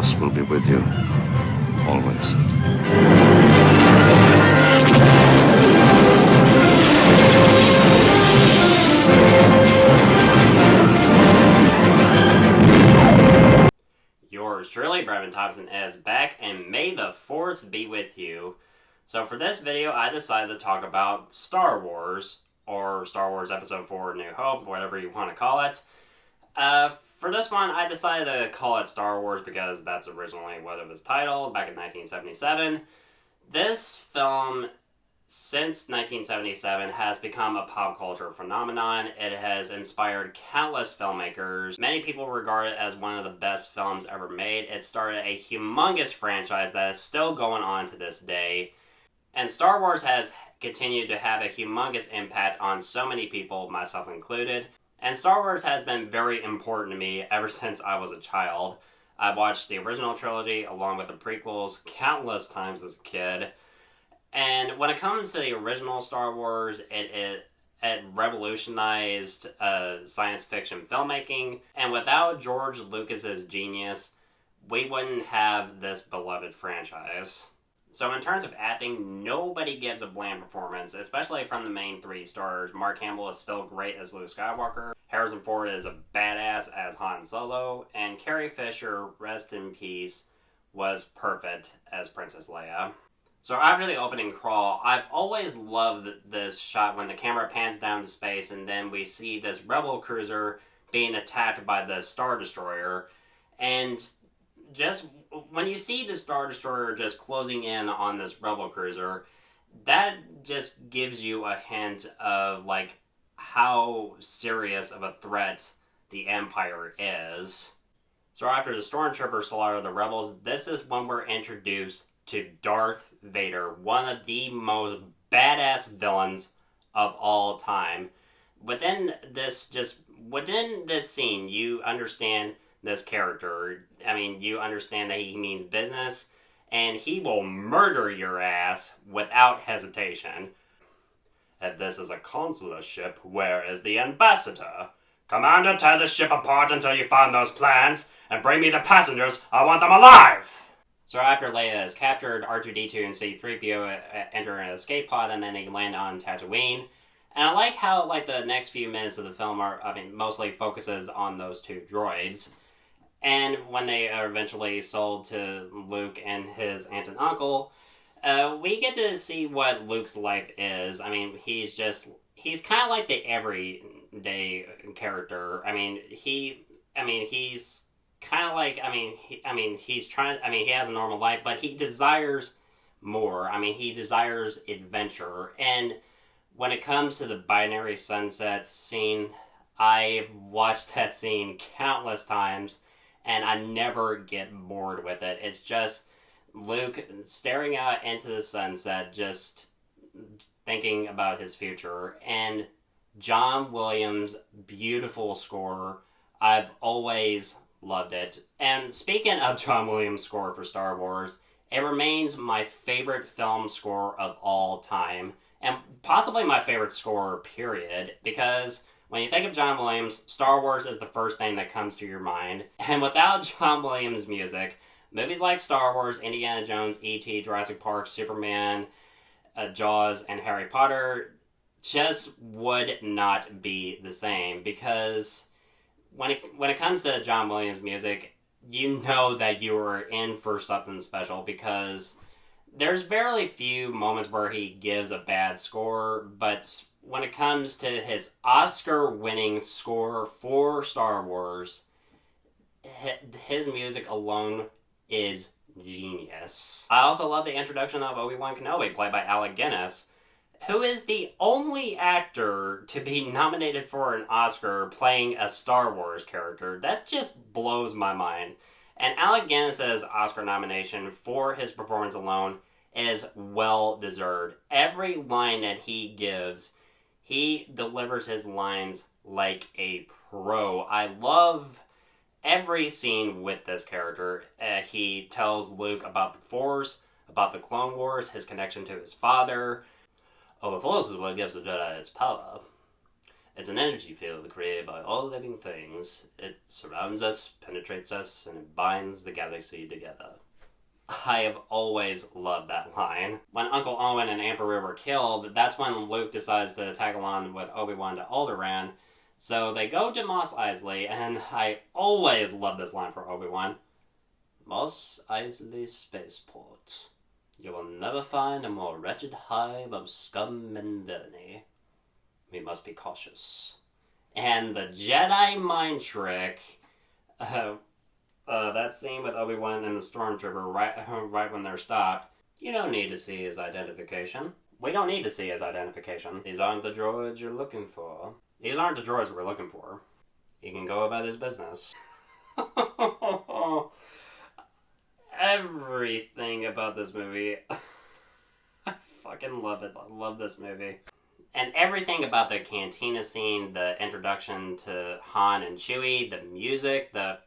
Force will be with you, always. Yours truly, Brevin Thompson, is back, and may the 4th be with you. So for this video, I decided to talk about Star Wars, or Star Wars Episode 4 New Hope, whatever you want to call it. For this one, I decided to call it Star Wars because that's originally what it was titled back in 1977. This film, since 1977, has become a pop culture phenomenon. It has inspired countless filmmakers. Many people regard it as one of the best films ever made. It started a humongous franchise that is still going on to this day. And Star Wars has continued to have a humongous impact on so many people, myself included. And Star Wars has been very important to me ever since I was a child. I watched the original trilogy along with the prequels countless times as a kid. And when it comes to the original Star Wars, it revolutionized science fiction filmmaking. And without George Lucas's genius, we wouldn't have this beloved franchise. So in terms of acting, nobody gives a bland performance, especially from the main 3 stars. Mark Hamill is still great as Luke Skywalker. Harrison Ford is a badass as Han Solo. And Carrie Fisher, rest in peace, was perfect as Princess Leia. So after the opening crawl, I've always loved this shot when the camera pans down to space and then we see this Rebel cruiser being attacked by the Star Destroyer. And just when you see the Star Destroyer just closing in on this Rebel cruiser, that just gives you a hint of like how serious of a threat the Empire is. So after the Stormtroopers slaughter the Rebels, this is when we're introduced to Darth Vader, one of the most badass villains of all time. Within this scene, you understand this character. I mean, you understand that he means business, and he will murder your ass without hesitation. If this is a consular ship, where is the ambassador? Commander, tear the ship apart until you find those plans, and bring me the passengers. I want them alive! So after Leia is captured, R2-D2 and C-3PO enter an escape pod, and then they land on Tatooine. And I like how the next few minutes of the film mostly focuses on those 2 droids. And when they are eventually sold to Luke and his aunt and uncle, we get to see what Luke's life is. I mean, he's kind of like the everyday character. He's kind of like, he has a normal life, but he desires more. He desires adventure. And when it comes to the Binary Sunset scene, I've watched that scene countless times, and I never get bored with it. It's just Luke staring out into the sunset, just thinking about his future. And John Williams' beautiful score, I've always loved it. And speaking of John Williams' score for Star Wars, it remains my favorite film score of all time, and possibly my favorite score, period, because when you think of John Williams, Star Wars is the first thing that comes to your mind. And without John Williams' music, movies like Star Wars, Indiana Jones, E.T., Jurassic Park, Superman, Jaws, and Harry Potter just would not be the same. Because when it comes to John Williams' music, you know that you are in for something special, because there's very few moments where he gives a bad score, but when it comes to his Oscar-winning score for Star Wars, his music alone is genius. I also love the introduction of Obi-Wan Kenobi, played by Alec Guinness, who is the only actor to be nominated for an Oscar playing a Star Wars character. That just blows my mind. And Alec Guinness's Oscar nomination for his performance alone is well-deserved. Every line that he gives, he delivers his lines like a pro. I love every scene with this character. He tells Luke about the Force, about the Clone Wars, his connection to his father. Oh, the Force is what gives the Jedi its power. It's an energy field created by all living things. It surrounds us, penetrates us, and it binds the galaxy together. I have always loved that line. When Uncle Owen and Emperor were killed, that's when Luke decides to tag along with Obi-Wan to Alderaan. So they go to Mos Eisley, and I always love this line for Obi-Wan. Mos Eisley Spaceport. You will never find a more wretched hive of scum and villainy. We must be cautious. And the Jedi mind trick, that scene with Obi-Wan and the Stormtrooper right when they're stopped, you don't need to see his identification. We don't need to see his identification. These aren't the droids you're looking for. These aren't the droids we're looking for. He can go about his business. Everything about this movie. I fucking love it. I love this movie. And everything about the cantina scene, the introduction to Han and Chewie, the music, the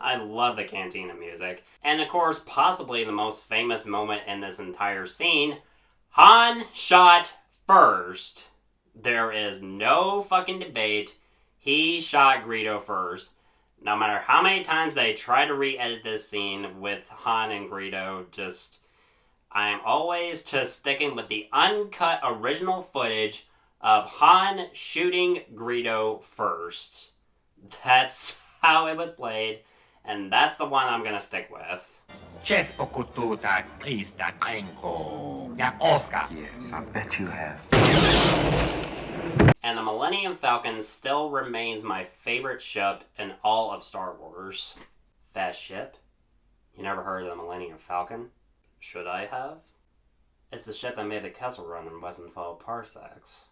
I love the cantina music. And of course, possibly the most famous moment in this entire scene, Han shot first. There is no fucking debate. He shot Greedo first. No matter how many times they try to re-edit this scene with Han and Greedo, I'm always just sticking with the uncut original footage of Han shooting Greedo first. That's how it was played, and that's the one I'm gonna stick with. Yes, I bet you have. And the Millennium Falcon still remains my favorite ship in all of Star Wars. Fast ship? You never heard of the Millennium Falcon? Should I have? It's the ship that made the Kessel Run in Western 12 parsecs.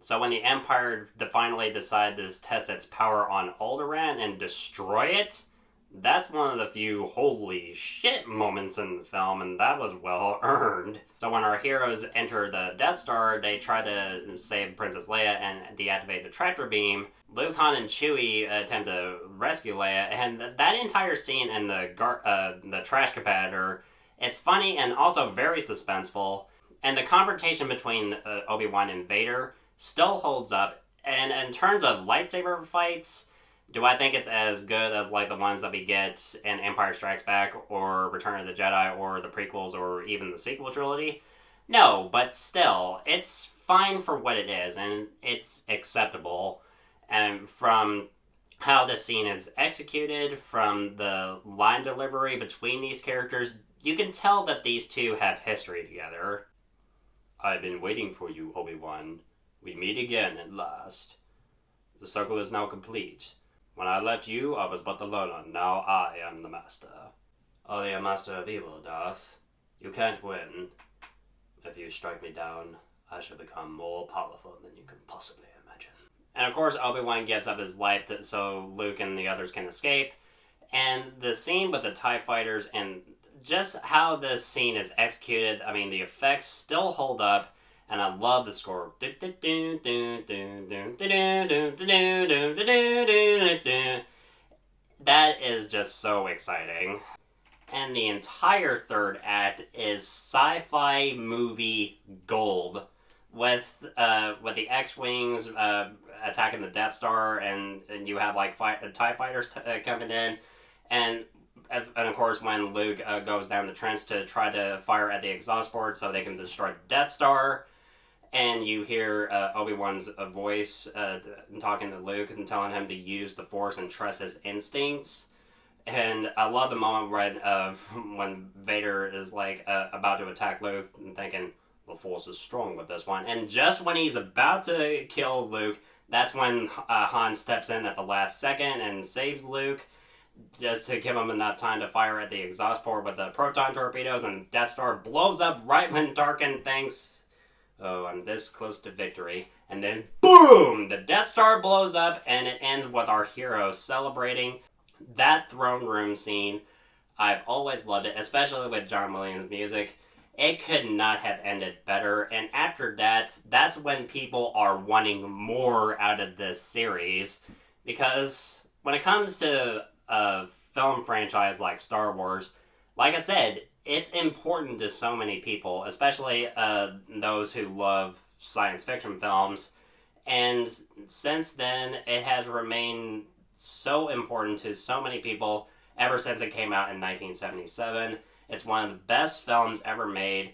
So when the Empire finally decided to test its power on Alderaan and destroy it, that's one of the few holy shit moments in the film, and that was well earned. So when our heroes enter the Death Star, they try to save Princess Leia and deactivate the tractor beam. Luke, Han, and Chewie attempt to rescue Leia, and that entire scene in the trash compactor, it's funny and also very suspenseful. And the confrontation between Obi-Wan and Vader still holds up. And in terms of lightsaber fights, do I think it's as good as like the ones that we get in Empire Strikes Back or Return of the Jedi or the prequels or even the sequel trilogy? No, but still, it's fine for what it is and it's acceptable. And from how the scene is executed, from the line delivery between these characters, you can tell that these two have history together. I've been waiting for you, Obi-Wan. We meet again at last. The circle is now complete. When I left you, I was but the learner. Now I am the master. Only a master of evil, Darth. You can't win. If you strike me down, I shall become more powerful than you can possibly imagine. And of course, Obi-Wan gives up his life so Luke and the others can escape. And the scene with the TIE fighters and just how this scene is executed, I mean, the effects still hold up. And I love the score. That is just so exciting. And the entire third act is sci-fi movie gold. With the X-Wings attacking the Death Star, and you have like TIE fighters coming in. And of course, when Luke goes down the trench to try to fire at the exhaust port so they can destroy the Death Star. And you hear Obi-Wan's voice talking to Luke and telling him to use the Force and trust his instincts. And I love the moment when Vader is like about to attack Luke and thinking, the Force is strong with this one. And just when he's about to kill Luke, that's when Han steps in at the last second and saves Luke, just to give him enough time to fire at the exhaust port with the proton torpedoes, and Death Star blows up right when Tarkin thinks, oh, I'm this close to victory. And then, boom! The Death Star blows up, and it ends with our hero celebrating. That throne room scene, I've always loved it, especially with John Williams' music. It could not have ended better. And after that, that's when people are wanting more out of this series. Because when it comes to a film franchise like Star Wars, like I said, it's important to so many people, especially those who love science fiction films. And since then, it has remained so important to so many people ever since it came out in 1977. It's one of the best films ever made.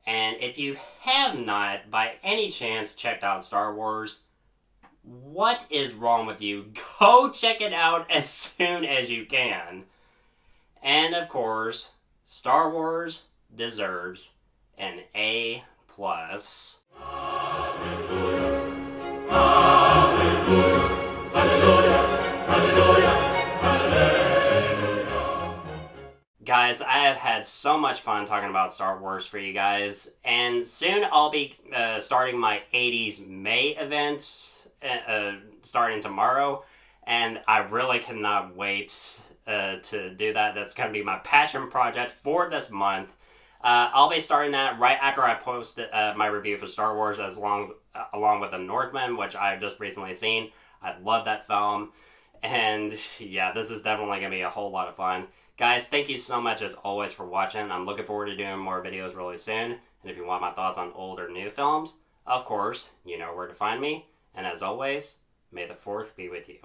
And if you have not, by any chance, checked out Star Wars, what is wrong with you? Go check it out as soon as you can. And of course, Star Wars deserves an A+. Guys, I have had so much fun talking about Star Wars for you guys, and soon I'll be starting my 80s May event, starting tomorrow, and I really cannot wait to do that. That's going to be my passion project for this month. I'll be starting that right after I post my review for Star Wars, along with The Northman, which I've just recently seen. I love that film, and yeah, this is definitely going to be a whole lot of fun. Guys, thank you so much as always for watching. I'm looking forward to doing more videos really soon. And if you want my thoughts on old or new films, of course, you know where to find me. And as always, may the 4th be with you.